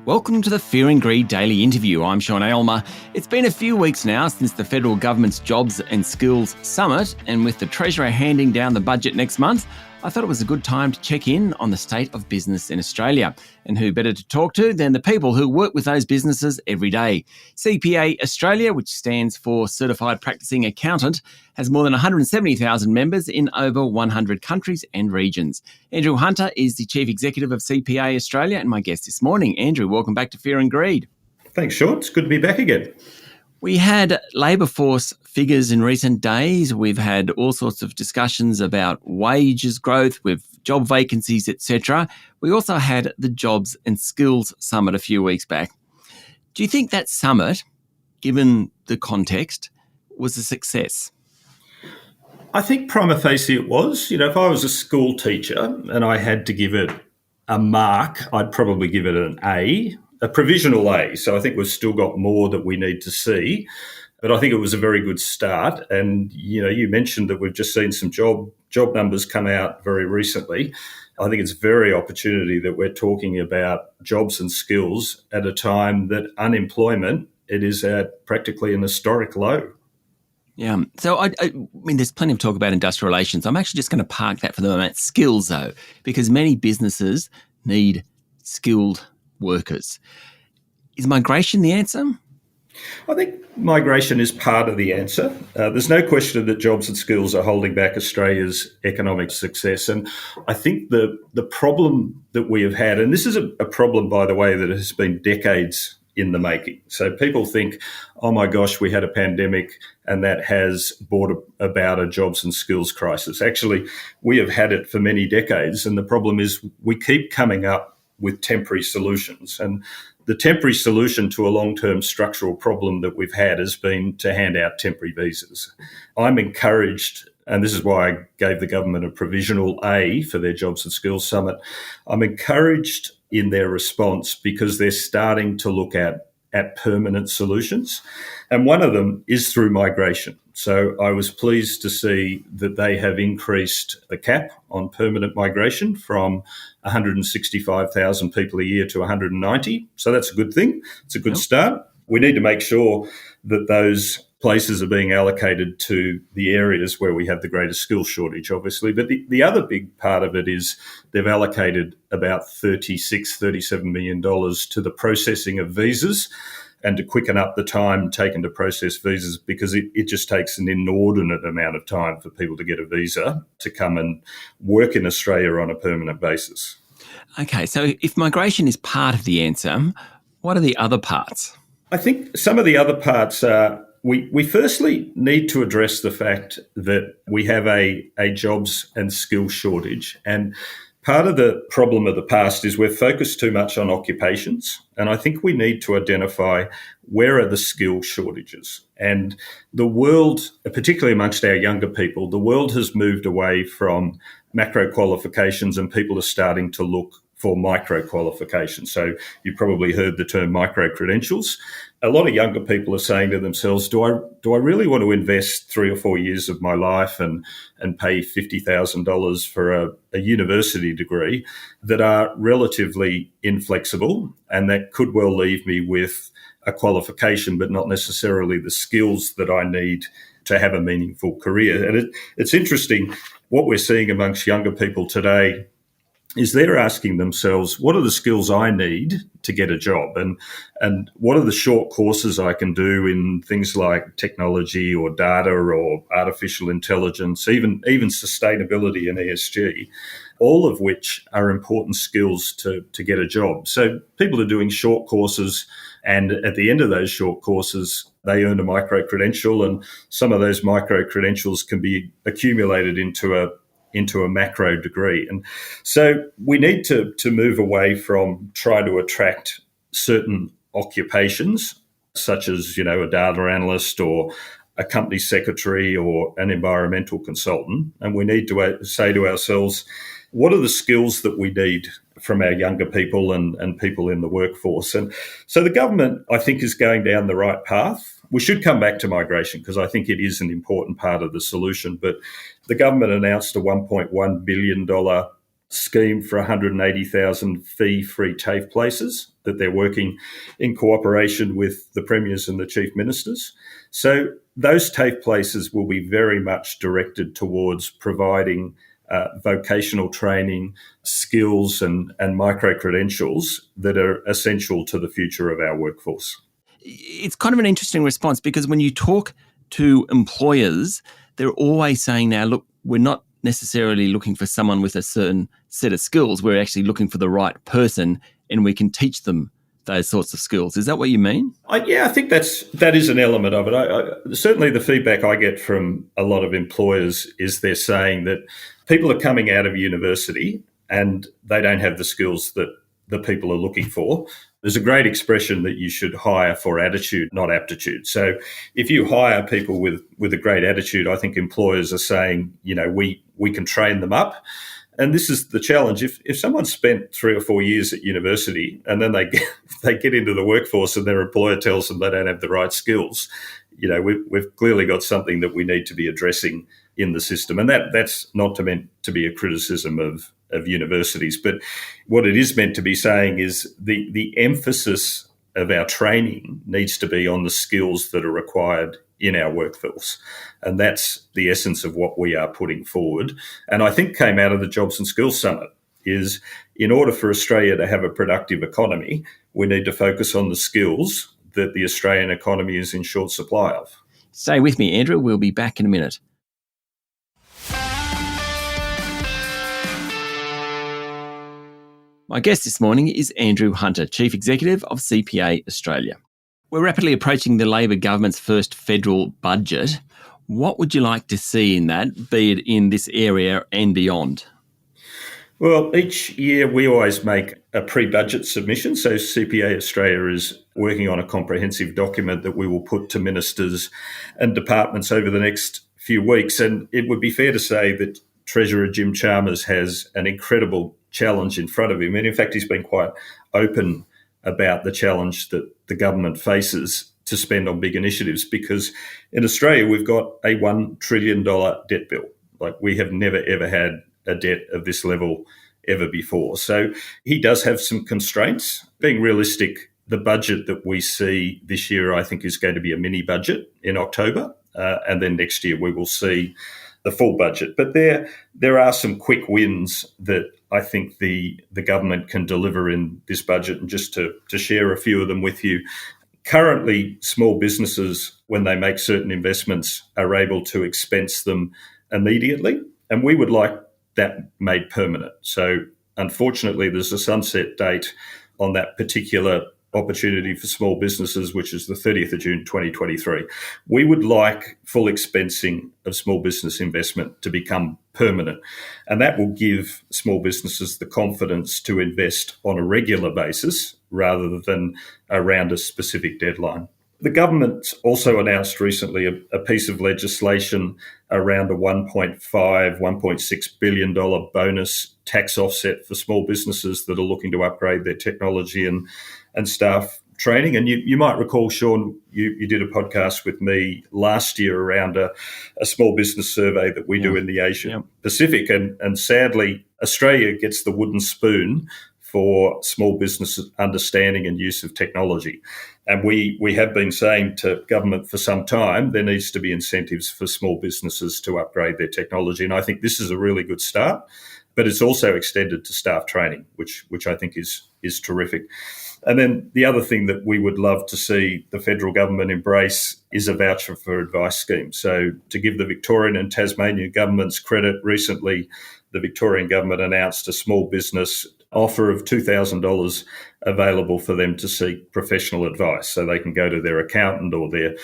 Welcome to the Fear and Greed Daily Interview. I'm Sean Aylmer. It's been a few weeks now since the federal government's Jobs and Skills Summit, and with the Treasurer handing down the budget next month, I thought it was a good time to check in on the state of business in Australia. And who better to talk to than the people who work with those businesses every day. CPA Australia, which stands for Certified Practicing Accountant, has more than 170,000 members in over 100 countries and regions. Andrew Hunter is the Chief Executive of CPA Australia and my guest this morning. Andrew, welcome back to Fear and Greed. Thanks, Sean. It's good to be back again. We had labour force figures in recent days. We've had all sorts of discussions about wages growth with job vacancies, etc. We also had the Jobs and Skills Summit a few weeks back. Do you think that summit, given the context, was a success? I think prima facie it was. If I was a school teacher and I had to give it a mark, I'd probably give it an A. A provisional A, so I think we've still got more that we need to see, but I think it was a very good start. And you mentioned that we've just seen some job numbers come out very recently. I think it's very opportunity that we're talking about jobs and skills at a time that unemployment, it is at practically an historic low. Yeah. So, I mean, there's plenty of talk about industrial relations. I'm actually just going to park that for the moment. Skills, though, because many businesses need skilled workers. Is migration the answer? I think migration is part of the answer. There's no question that jobs and skills are holding back Australia's economic success. And I think the problem that we have had, and this is a problem, by the way, that has been decades in the making. So people think, oh my gosh, we had a pandemic and that has brought about a jobs and skills crisis. Actually, we have had it for many decades. And the problem is we keep coming up with temporary solutions. And the temporary solution to a long-term structural problem that we've had has been to hand out temporary visas. I'm encouraged, and this is why I gave the government a provisional A for their Jobs and Skills Summit. I'm encouraged in their response because they're starting to look at permanent solutions. And one of them is through migration. So I was pleased to see that they have increased the cap on permanent migration from 165,000 people a year to 190. So that's a good thing. It's a good start. We need to make sure that those places are being allocated to the areas where we have the greatest skills shortage, obviously. But the other big part of it is they've allocated about $37 million to the processing of visas and to quicken up the time taken to process visas, because it just takes an inordinate amount of time for people to get a visa to come and work in Australia on a permanent basis. Okay, so if migration is part of the answer, what are the other parts? I think some of the other parts are we firstly need to address the fact that we have a jobs and skills shortage. And part of the problem of the past is we've focused too much on occupations. And I think we need to identify where are the skill shortages. And the world, particularly amongst our younger people, the world has moved away from macro qualifications and people are starting to look for micro qualifications. So you probably heard the term micro credentials. A lot of younger people are saying to themselves, do I really want to invest 3 or 4 years of my life and pay $50,000 for a university degree that are relatively inflexible and that could well leave me with a qualification but not necessarily the skills that I need to have a meaningful career? And it's interesting, what we're seeing amongst younger people today is they're asking themselves, what are the skills I need to get a job? And what are the short courses I can do in things like technology or data or artificial intelligence, even sustainability and ESG, all of which are important skills to get a job. So people are doing short courses, and at the end of those short courses, they earn a micro-credential, and some of those micro-credentials can be accumulated into a macro degree. And so we need to move away from trying to attract certain occupations, such as, a data analyst or a company secretary or an environmental consultant. And we need to say to ourselves, what are the skills that we need from our younger people and people in the workforce? And so the government, I think, is going down the right path. We should come back to migration because I think it is an important part of the solution. But the government announced a $1.1 billion scheme for 180,000 fee-free TAFE places that they're working in cooperation with the premiers and the chief ministers. So those TAFE places will be very much directed towards providing vocational training, skills and micro-credentials that are essential to the future of our workforce. It's kind of an interesting response because when you talk to employers, they're always saying now, look, we're not necessarily looking for someone with a certain set of skills. We're actually looking for the right person and we can teach them those sorts of skills. Is that what you mean? I think that is an element of it. Certainly the feedback I get from a lot of employers is they're saying that people are coming out of university and they don't have the skills that the people are looking for. There's a great expression that you should hire for attitude, not aptitude. So if you hire people with a great attitude, I think employers are saying, we can train them up. And this is the challenge. If someone spent 3 or 4 years at university and then they get into the workforce and their employer tells them they don't have the right skills, we've clearly got something that we need to be addressing in the system. And that's not meant to be a criticism of universities. But what it is meant to be saying is the emphasis of our training needs to be on the skills that are required in our workforce. And that's the essence of what we are putting forward. And I think came out of the Jobs and Skills Summit is in order for Australia to have a productive economy, we need to focus on the skills that the Australian economy is in short supply of. Stay with me, Andrew. We'll be back in a minute. My guest this morning is Andrew Hunter, Chief Executive of CPA Australia. We're rapidly approaching the Labor government's first federal budget. What would you like to see in that, be it in this area and beyond? Well, each year we always make a pre-budget submission. So CPA Australia is working on a comprehensive document that we will put to ministers and departments over the next few weeks. And it would be fair to say that Treasurer Jim Chalmers has an incredible challenge in front of him. And in fact, he's been quite open about the challenge that the government faces to spend on big initiatives, because in Australia, we've got a $1 trillion debt bill. Like, we have never, ever had a debt of this level ever before. So he does have some constraints. Being realistic, the budget that we see this year, I think, is going to be a mini budget in October. And then next year we will see the full budget. But there are some quick wins that I think the government can deliver in this budget. And just to share a few of them with you, currently small businesses, when they make certain investments, are able to expense them immediately. And we would like that made permanent. So unfortunately, there's a sunset date on that particular opportunity for small businesses, which is the 30th of June 2023. We would like full expensing of small business investment to become permanent, and that will give small businesses the confidence to invest on a regular basis rather than around a specific deadline. The government also announced recently a piece of legislation around a $1.6 billion bonus tax offset for small businesses that are looking to upgrade their technology and staff training. And you might recall, Sean, you did a podcast with me last year around a small business survey that we do in the Asia Pacific. And sadly, Australia gets the wooden spoon for small business understanding and use of technology. And we have been saying to government for some time, there needs to be incentives for small businesses to upgrade their technology. And I think this is a really good start, but it's also extended to staff training, which I think is terrific. And then the other thing that we would love to see the federal government embrace is a voucher for advice scheme. So to give the Victorian and Tasmanian governments credit, recently the Victorian government announced a small business offer of $2,000 available for them to seek professional advice. So they can go to their accountant or their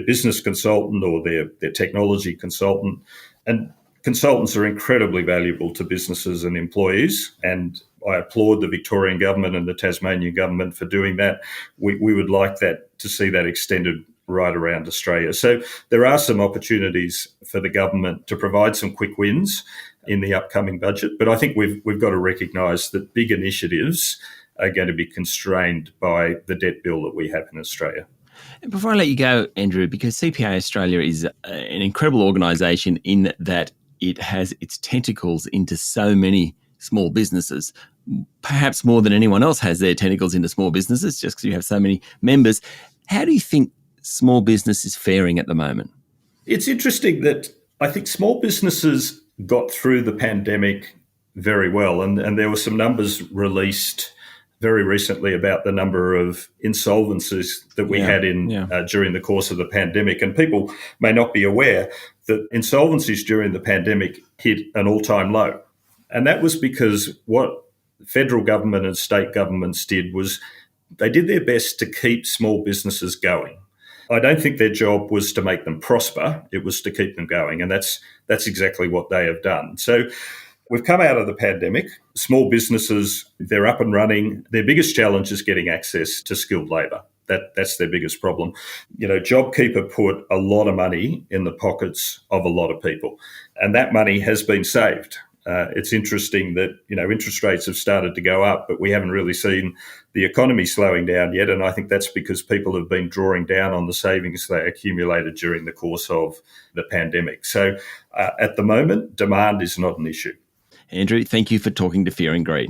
business consultant or their technology consultant. And consultants are incredibly valuable to businesses and employees, and I applaud the Victorian government and the Tasmanian government for doing that. We would like that to see that extended right around Australia. So there are some opportunities for the government to provide some quick wins in the upcoming budget, but I think we've got to recognise that big initiatives are going to be constrained by the debt bill that we have in Australia. And before I let you go, Andrew, because CPA Australia is an incredible organisation in that it has its tentacles into so many small businesses, perhaps more than anyone else has their tentacles into small businesses, just because you have so many members. How do you think small business is faring at the moment? It's interesting that I think small businesses got through the pandemic very well. And there were some numbers released very recently about the number of insolvencies that we had during the course of the pandemic. And people may not be aware that insolvencies during the pandemic hit an all-time low. And that was because what federal government and state governments did was they did their best to keep small businesses going. I don't think their job was to make them prosper. It was to keep them going. And that's exactly what they have done. So we've come out of the pandemic. Small businesses, they're up and running. Their biggest challenge is getting access to skilled labour. That's their biggest problem. JobKeeper put a lot of money in the pockets of a lot of people, and that money has been saved. It's interesting that, interest rates have started to go up, but we haven't really seen the economy slowing down yet. And I think that's because people have been drawing down on the savings they accumulated during the course of the pandemic. So at the moment, demand is not an issue. Andrew, thank you for talking to Fear and Greed.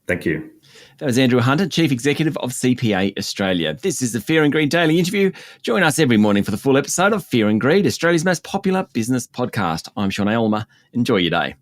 Thank you. That was Andrew Hunter, Chief Executive of CPA Australia. This is the Fear and Greed Daily Interview. Join us every morning for the full episode of Fear and Greed, Australia's most popular business podcast. I'm Sean Aylmer. Enjoy your day.